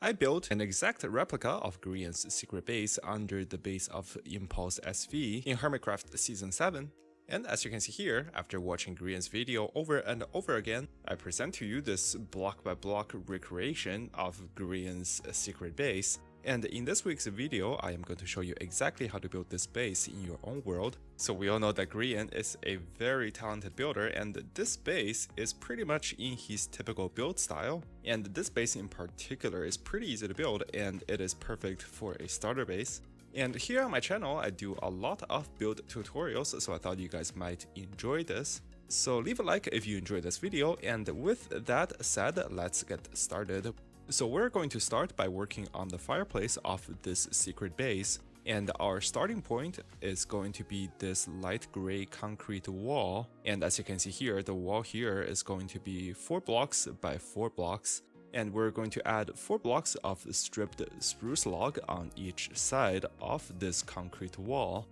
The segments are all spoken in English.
I built an exact replica of Grian's secret base under the base of ImpulseSV in HermitCraft Season 7. And as you can see here, after watching Grian's video over and over again, I present to you this block by block recreation of Grian's secret base. And in this week's video, I am going to show you exactly how to build this base in your own world. So we all know that Grian is a very talented builder, and this base is pretty much in his typical build style. And this base in particular is pretty easy to build, and it is perfect for a starter base. And here on my channel, I do a lot of build tutorials, so I thought you guys might enjoy this. So leave a like if you enjoyed this video, and with that said, let's get started. So we're going to start by working on the fireplace of this secret base, and our starting point is going to be this light gray concrete wall. And as you can see here, the wall here is going to be 4 blocks by 4 blocks, and we're going to add 4 blocks of stripped spruce log on each side of this concrete wall.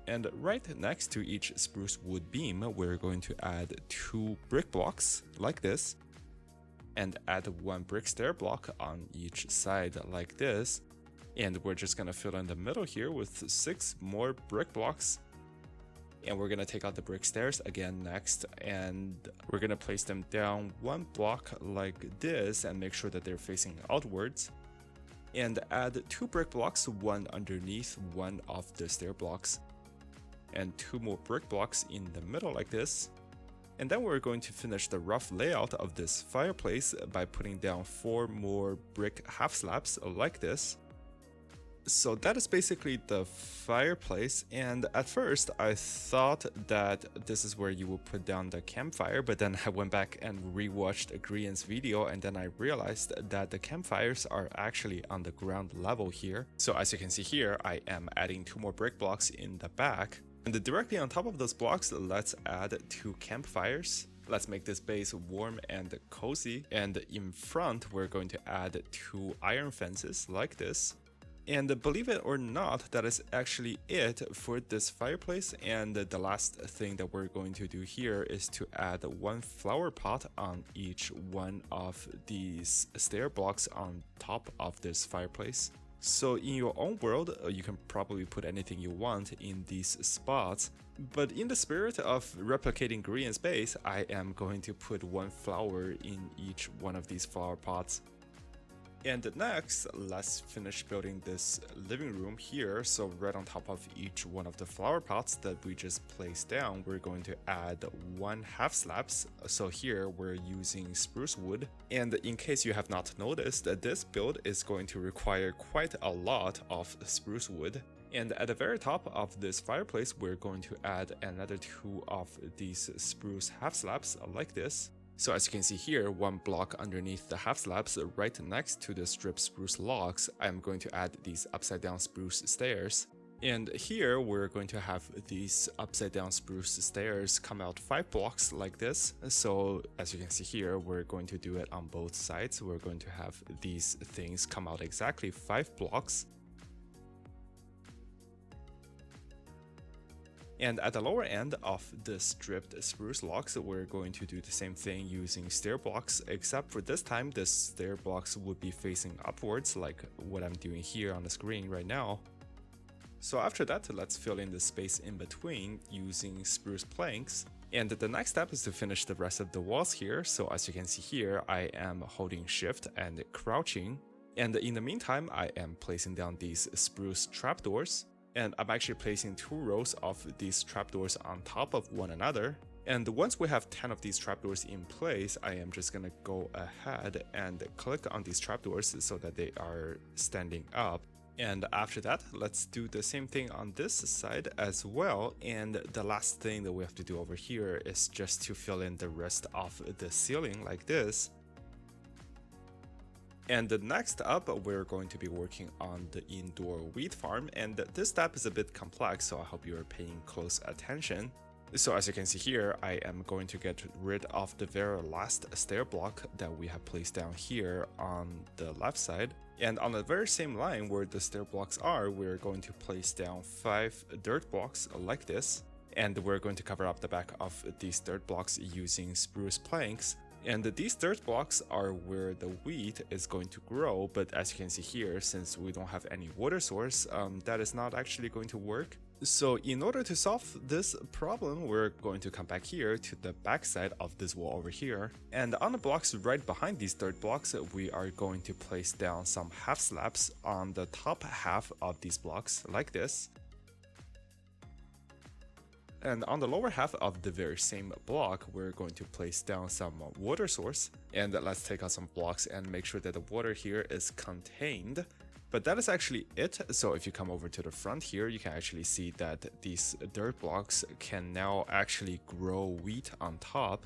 And right next to each spruce wood beam, we're going to add 2 brick blocks like this, and add 1 brick stair block on each side like this. And we're just gonna fill in the middle here with 6 more brick blocks. And we're gonna take out the brick stairs again next, and we're gonna place them down 1 block like this and make sure that they're facing outwards. And add 2 brick blocks, one underneath one of the stair blocks, and 2 more brick blocks in the middle like this. And then we're going to finish the rough layout of this fireplace by putting down 4 more brick half slabs like this. So that is basically the fireplace, and at first I thought that this is where you would put down the campfire, but then I went back and rewatched Grian's video, and then I realized that the campfires are actually on the ground level here. So as you can see here, I am adding 2 more brick blocks in the back. And directly on top of those blocks, let's add 2 campfires. Let's make this base warm and cozy. And in front, we're going to add 2 iron fences like this. And believe it or not, that is actually it for this fireplace. And the last thing that we're going to do here is to add 1 flower pot on each one of these stair blocks on top of this fireplace. So in your own world, you can probably put anything you want in these spots, but in the spirit of replicating Grian's base, I am going to put 1 flower in each one of these flower pots. And next, let's finish building this living room here. So right on top of each one of the flower pots that we just placed down, we're going to add 1 half slabs. So here we're using spruce wood. And in case you have not noticed, this build is going to require quite a lot of spruce wood. And at the very top of this fireplace, we're going to add another 2 of these spruce half slabs like this. So as you can see here, 1 block underneath the half slabs right next to the stripped spruce logs, I'm going to add these upside down spruce stairs. And here we're going to have these upside down spruce stairs come out 5 blocks like this. So as you can see here, we're going to do it on both sides. We're going to have these things come out exactly 5 blocks. And at the lower end of the stripped spruce logs, we're going to do the same thing using stair blocks, except for this time the stair blocks would be facing upwards like what I'm doing here on the screen right now. So after that, let's fill in the space in between using spruce planks. And the next step is to finish the rest of the walls here. So as you can see here, I am holding shift and crouching. And in the meantime, I am placing down these spruce trapdoors. And I'm actually placing 2 rows of these trapdoors on top of one another. And once we have 10 of these trapdoors in place, I am just gonna go ahead and click on these trapdoors so that they are standing up. And after that, let's do the same thing on this side as well. And the last thing that we have to do over here is just to fill in the rest of the ceiling like this. And next up, we're going to be working on the indoor wheat farm, and this step is a bit complex, so I hope you are paying close attention. So as you can see here, I am going to get rid of the very last stair block that we have placed down here on the left side. And on the very same line where the stair blocks are, we're going to place down 5 dirt blocks like this. And we're going to cover up the back of these dirt blocks using spruce planks. And these dirt blocks are where the wheat is going to grow, but as you can see here, since we don't have any water source, that is not actually going to work. So in order to solve this problem, we're going to come back here to the backside of this wall over here. And on the blocks right behind these dirt blocks, we are going to place down some half slabs on the top half of these blocks like this. And on the lower half of the very same block, we're going to place down some water source. And let's take out some blocks and make sure that the water here is contained. But that is actually it. So if you come over to the front here, you can actually see that these dirt blocks can now actually grow wheat on top.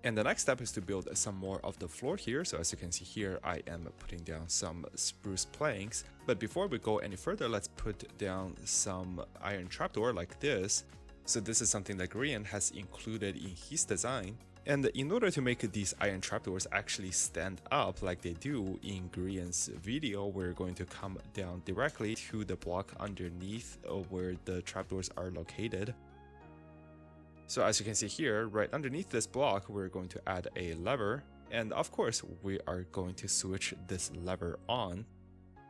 And the next step is to build some more of the floor here. So as you can see here, I am putting down some spruce planks. But before we go any further, let's put down some iron trapdoor like this. So this is something that Grian has included in his design. And in order to make these iron trapdoors actually stand up like they do in Grian's video, we're going to come down directly to the block underneath where the trapdoors are located. So as you can see here, right underneath this block, we're going to add a lever. And of course, we are going to switch this lever on.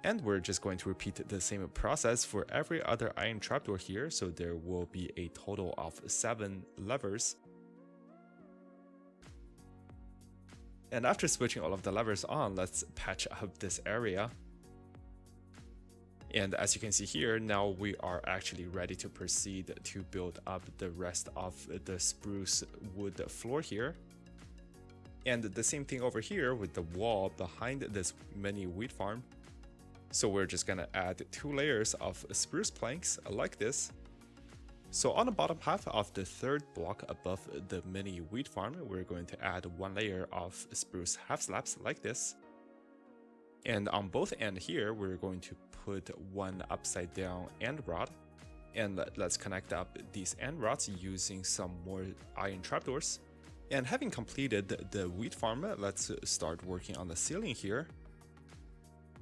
And we're just going to repeat the same process for every other iron trapdoor here. So there will be a total of 7 levers. And after switching all of the levers on, let's patch up this area. And as you can see here, now we are actually ready to proceed to build up the rest of the spruce wood floor here. And the same thing over here with the wall behind this mini wheat farm. So we're just gonna add 2 layers of spruce planks like this. So on the bottom half of the third block above the mini wheat farm, we're going to add 1 layer of spruce half slabs like this. And on both ends here, we're going to put 1 upside down end rod. And let's connect up these end rods using some more iron trapdoors. And having completed the wheat farm, let's start working on the ceiling here.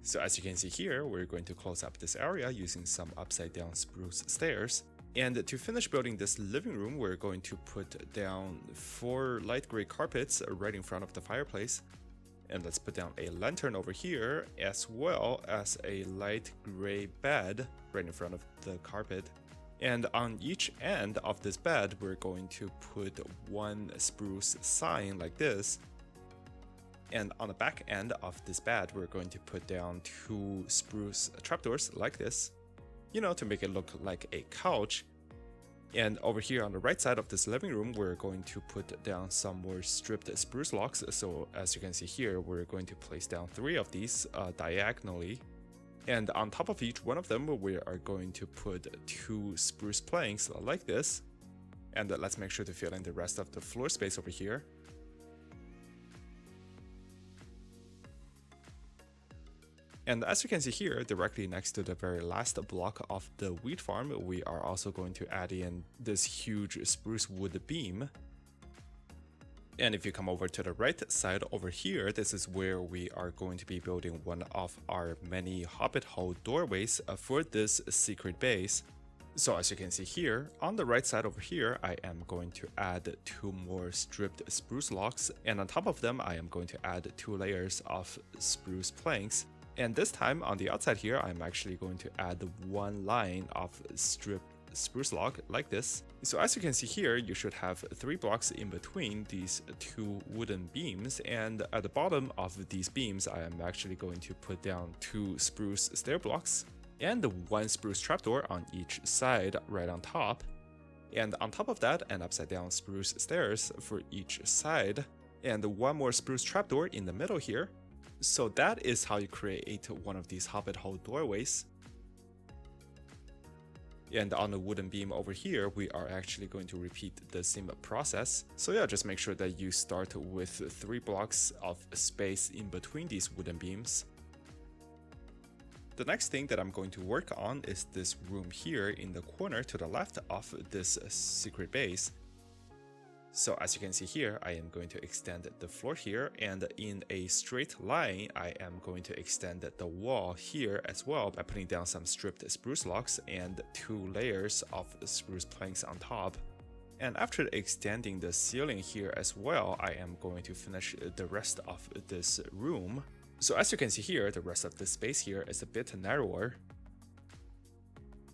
So as you can see here, we're going to close up this area using some upside down spruce stairs. And to finish building this living room, we're going to put down 4 light gray carpets right in front of the fireplace. And let's put down a lantern over here, as well as a light gray bed right in front of the carpet. And on each end of this bed, we're going to put 1 spruce sign like this. And on the back end of this bed, we're going to put down 2 spruce trapdoors like this, you know, to make it look like a couch. And over here on the right side of this living room, we're going to put down some more stripped spruce logs. So as you can see here, we're going to place down 3 of these diagonally. And on top of each one of them, we are going to put 2 spruce planks like this. And let's make sure to fill in the rest of the floor space over here. And as you can see here, directly next to the very last block of the wheat farm, we are also going to add in this huge spruce wood beam. And if you come over to the right side over here, this is where we are going to be building one of our many Hobbit hole doorways for this secret base. So as you can see here, on the right side over here, I am going to add 2 more stripped spruce logs. And on top of them, I am going to add 2 layers of spruce planks. And this time on the outside here, I'm actually going to add 1 line of stripped spruce log like this. So as you can see here, you should have 3 blocks in between these 2 wooden beams. And at the bottom of these beams, I am actually going to put down 2 spruce stair blocks and 1 spruce trapdoor on each side right on top. And on top of that, an upside down spruce stairs for each side and 1 more spruce trapdoor in the middle here. So that is how you create one of these Hobbit hole doorways. And on the wooden beam over here, we are actually going to repeat the same process. So yeah, just make sure that you start with 3 blocks of space in between these wooden beams. The next thing that I'm going to work on is this room here in the corner to the left of this secret base. So as you can see here, I am going to extend the floor here, and in a straight line, I am going to extend the wall here as well by putting down some stripped spruce logs and 2 layers of spruce planks on top. And after extending the ceiling here as well, I am going to finish the rest of this room. So as you can see here, the rest of the space here is a bit narrower.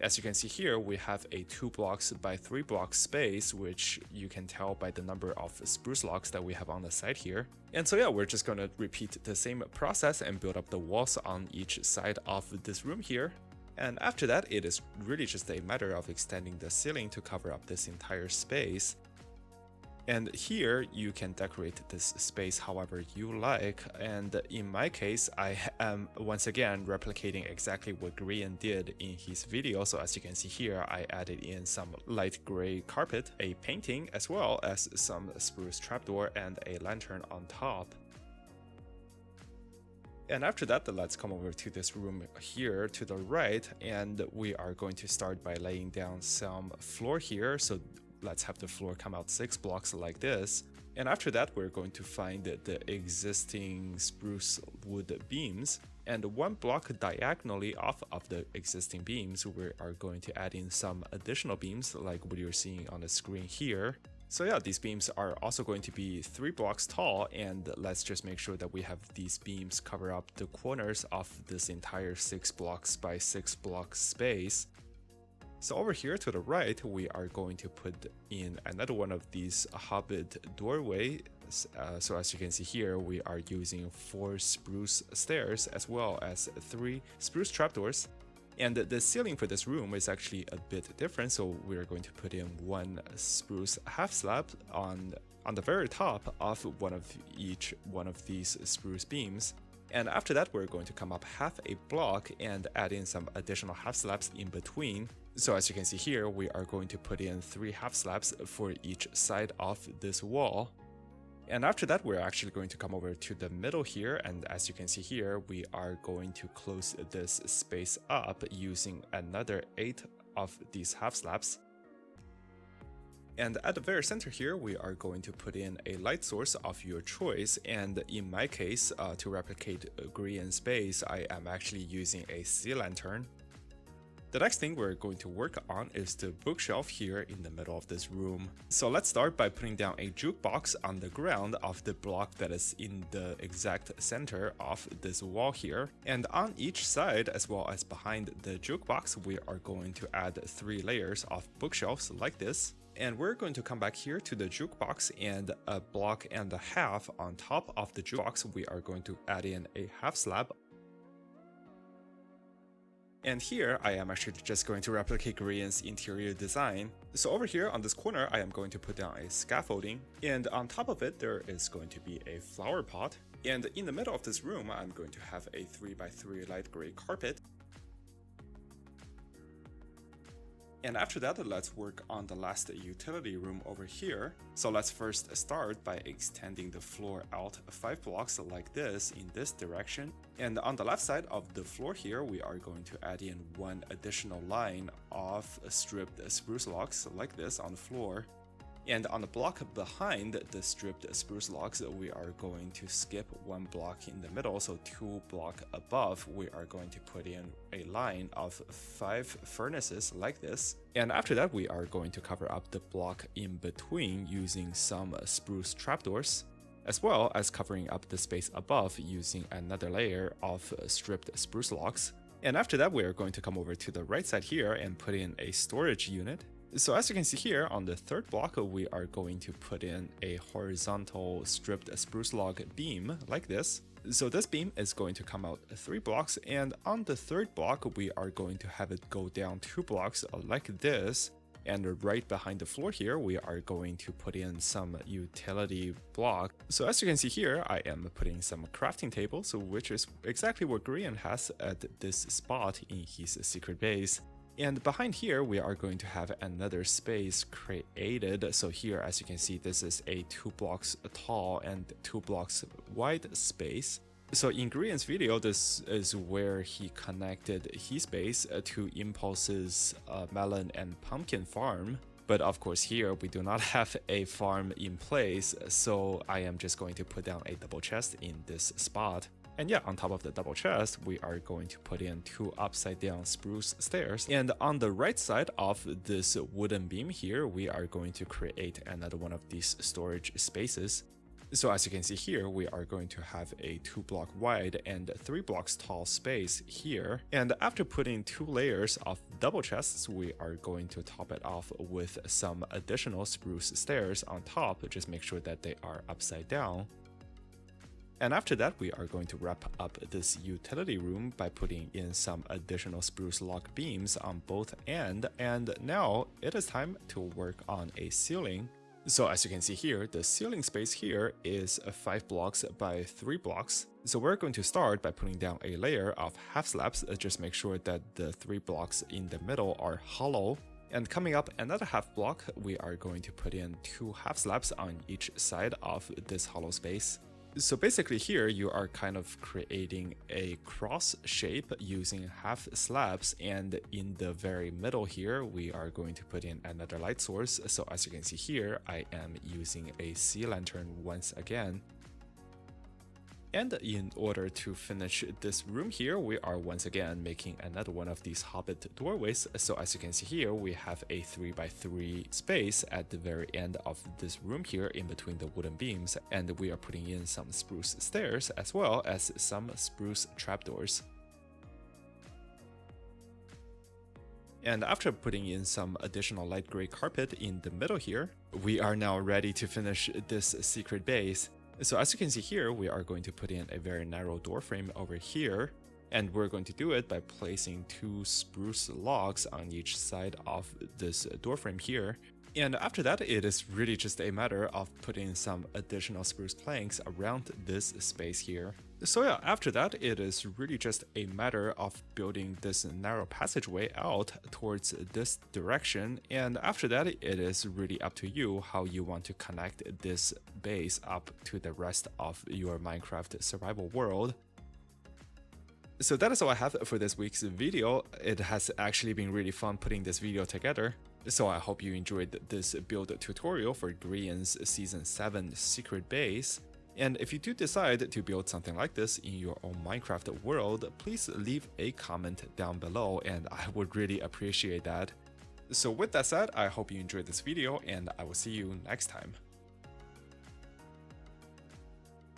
As you can see here, we have a 2 blocks by 3 blocks space, which you can tell by the number of spruce logs that we have on the side here. And so yeah, we're just going to repeat the same process and build up the walls on each side of this room here. And after that, it is really just a matter of extending the ceiling to cover up this entire space. And here you can decorate this space however you like, and in my case I am once again replicating exactly what Grian did in his video. So as you can see here, I added in some light gray carpet, a painting, as well as some spruce trapdoor and a lantern on top. And after that, let's come over to this room here to the right, and we are going to start by laying down some floor here. So let's have the floor come out 6 blocks like this. And after that, we're going to find the existing spruce wood beams. And 1 block diagonally off of the existing beams, we are going to add in some additional beams like what you're seeing on the screen here. So yeah, these beams are also going to be 3 blocks tall, and let's just make sure that we have these beams cover up the corners of this entire 6 blocks by 6 blocks space. So over here to the right, we are going to put in another one of these Hobbit doorways. So as you can see here, we are using 4 spruce stairs as well as 3 spruce trapdoors. And the ceiling for this room is actually a bit different, so we are going to put in 1 spruce half slab on the very top of each one of these spruce beams. And after that, we're going to come up half a block and add in some additional half slabs in between. So as you can see here, we are going to put in 3 half slabs for each side of this wall. And after that, we're actually going to come over to the middle here, and as you can see here, we are going to close this space up using another 8 of these half slabs. And at the very center here, we are going to put in a light source of your choice, and in my case, to replicate Grian's base, I am actually using a sea lantern. The next thing we're going to work on is the bookshelf here in the middle of this room. So let's start by putting down a jukebox on the ground of the block that is in the exact center of this wall here. And on each side, as well as behind the jukebox, we are going to add 3 layers of bookshelves like this. And we're going to come back here to the jukebox, and a block and a half on top of the jukebox, we are going to add in a half slab. And here, I am actually just going to replicate Grian's interior design. So over here on this corner, I am going to put down a scaffolding, and on top of it, there is going to be a flower pot. And in the middle of this room, I'm going to have a 3x3 light gray carpet. And after that, let's work on the last utility room over here. So let's first start by extending the floor out 5 blocks like this in this direction. And on the left side of the floor here, we are going to add in 1 additional line of stripped spruce logs like this on the floor. And on the block behind the stripped spruce logs, we are going to skip 1 block in the middle, so 2 blocks above, we are going to put in a line of 5 furnaces like this. And after that, we are going to cover up the block in between using some spruce trapdoors, as well as covering up the space above using another layer of stripped spruce logs. And after that, we are going to come over to the right side here and put in a storage unit. So as you can see here, on the 3rd block, we are going to put in a horizontal stripped spruce log beam like this. So this beam is going to come out 3 blocks, and on the 3rd block, we are going to have it go down 2 blocks like this. And right behind the floor here, we are going to put in some utility block. So as you can see here, I am putting some crafting tables, which is exactly what Grian has at this spot in his secret base. And behind here, we are going to have another space created. So here, as you can see, this is a 2 blocks tall and 2 blocks wide space. So in Grian's video, this is where he connected his base to Impulse's melon and pumpkin farm. But of course here, we do not have a farm in place, so I am just going to put down a double chest in this spot. And yeah, on top of the double chest, we are going to put in 2 upside down spruce stairs. And on the right side of this wooden beam here, we are going to create another one of these storage spaces. So as you can see here, we are going to have a 2 block wide and 3 blocks tall space here. And after putting 2 layers of double chests, we are going to top it off with some additional spruce stairs on top. Just make sure that they are upside down. And after that, we are going to wrap up this utility room by putting in some additional spruce log beams on both ends. And now it is time to work on a ceiling. So as you can see here, the ceiling space here is 5 blocks by 3 blocks. So we're going to start by putting down a layer of half slabs. Just make sure that the 3 blocks in the middle are hollow. And coming up another half block, we are going to put in 2 half slabs on each side of this hollow space. So basically here you are kind of creating a cross shape using half slabs, and in the very middle here we are going to put in another light source. So as you can see here, I am using a sea lantern once again. And in order to finish this room here, we are once again making another one of these Hobbit doorways. So as you can see here, we have a 3 by 3 space at the very end of this room here in between the wooden beams. And we are putting in some spruce stairs as well as some spruce trapdoors. And after putting in some additional light gray carpet in the middle here, we are now ready to finish this secret base. So as you can see here, we are going to put in a very narrow door frame over here, and we're going to do it by placing 2 spruce logs on each side of this door frame here. And after that, it is really just a matter of putting some additional spruce planks around this space here. So yeah, after that, it is really just a matter of building this narrow passageway out towards this direction. And after that, it is really up to you how you want to connect this base up to the rest of your Minecraft survival world. So that is all I have for this week's video. It has actually been really fun putting this video together. So I hope you enjoyed this build tutorial for Grian's Season 7 secret base. And if you do decide to build something like this in your own Minecraft world, please leave a comment down below and I would really appreciate that. So with that said, I hope you enjoyed this video and I will see you next time.